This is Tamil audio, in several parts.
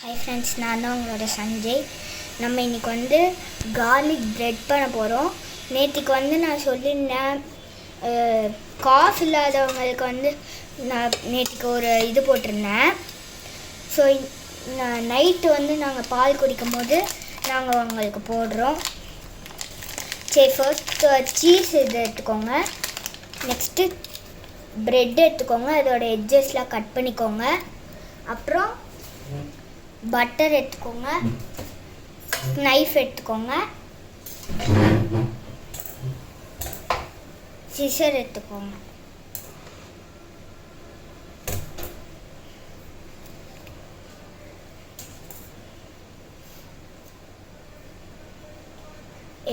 ஹாய் ஃப்ரெண்ட்ஸ், நான் தான் உங்களோட சஞ்சய். நம்ம இன்றைக்கி கார்லிக் ப்ரெட் பண்ண போகிறோம். நேற்றுக்கு நான் சொல்லியிருந்தேன், காஃப் இல்லாதவங்களுக்கு நான் நேற்றுக்கு ஒரு இது போட்டிருந்தேன். ஸோ நைட்டு நாங்கள் பால் குடிக்கும் போது நாங்கள் உங்களுக்கு போடுறோம். சரி, ஃபர்ஸ்ட் சீஸ் இது எடுத்துக்கோங்க. நெக்ஸ்ட்டு ப்ரெட் எடுத்துக்கோங்க, அதோட எட்ஜஸ்லாம் கட் பண்ணிக்கோங்க. அப்புறம் பட்டர் எடுத்துக்கோங்க, நைஃப் எடுத்துக்கோங்க, சிசர் எடுத்துக்கோங்க.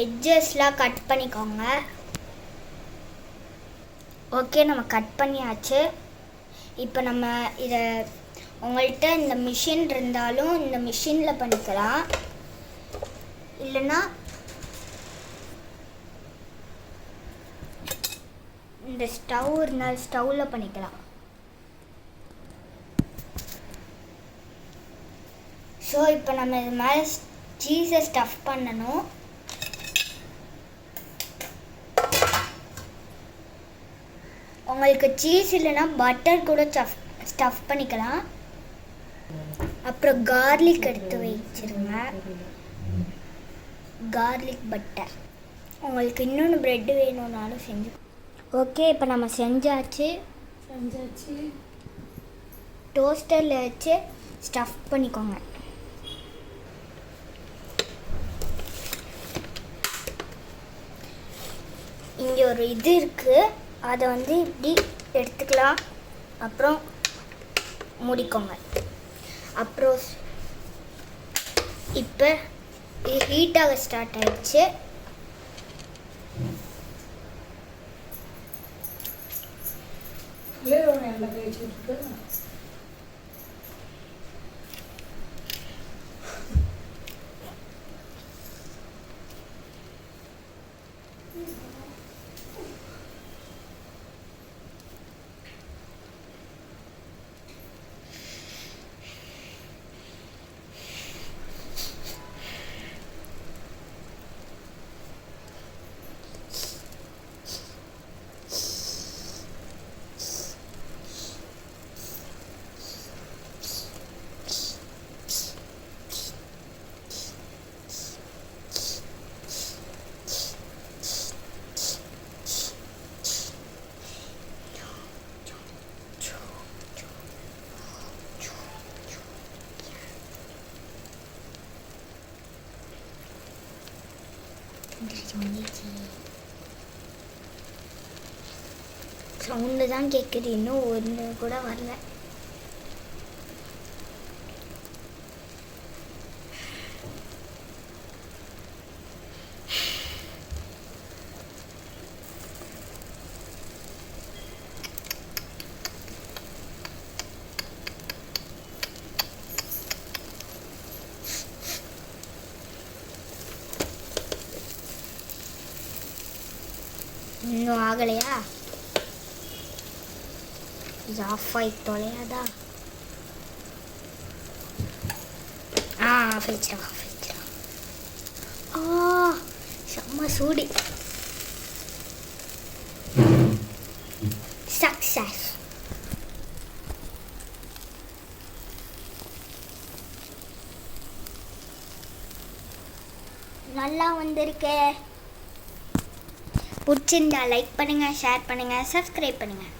எட்ஜஸ்லாம் கட் பண்ணிக்கோங்க. ஓகே, நம்ம கட் பண்ணியாச்சு. இப்போ நம்ம இதை உங்கள்கிட்ட இந்த மிஷின் இருந்தாலும் இந்த மிஷினில் பண்ணிக்கலாம், இல்லைன்னா இந்த ஸ்டவ் இருந்தால் ஸ்டவ்வில் பண்ணிக்கலாம். ஸோ இப்போ நம்ம இது மேலே சீஸை ஸ்டஃப் பண்ணணும். உங்களுக்கு சீஸ் இல்லைன்னா பட்டர் கூட ஸ்டஃப் பண்ணிக்கலாம். அப்புறம் கார்லிக் எடுத்து வச்சிருங்க, கார்லிக் பட்டர். உங்களுக்கு இன்னொன்று ப்ரெட்டு வேணும்னாலும் செஞ்சு. ஓகே, இப்போ நம்ம செஞ்சாச்சு. டோஸ்டரில் வச்சு ஸ்டஃப் பண்ணிக்கோங்க. இங்கே ஒரு இது இருக்குது, அதை இப்படி எடுத்துக்கலாம். அப்புறம் மூடிக்கோங்க. அப்புறம் இப்போ ஹீட்டாக ஸ்டார்ட் ஆயிடுச்சு. சவுண்டு தான் கேட்குது, இன்னும் ஒன்று கூட வரல. இன்னும் ஆகலையா? இது ஆஃப் ஆகி தொலையாதா? ஆஃப் ஆயிடுச்சா? செம்ம சூடி. சக்ஸஸ். நல்லா வந்திருக்கே. பிடிச்சிருந்தா லைக் பண்ணுங்கள், ஷேர் பண்ணுங்கள், சப்ஸ்கிரைப் பண்ணுங்கள்.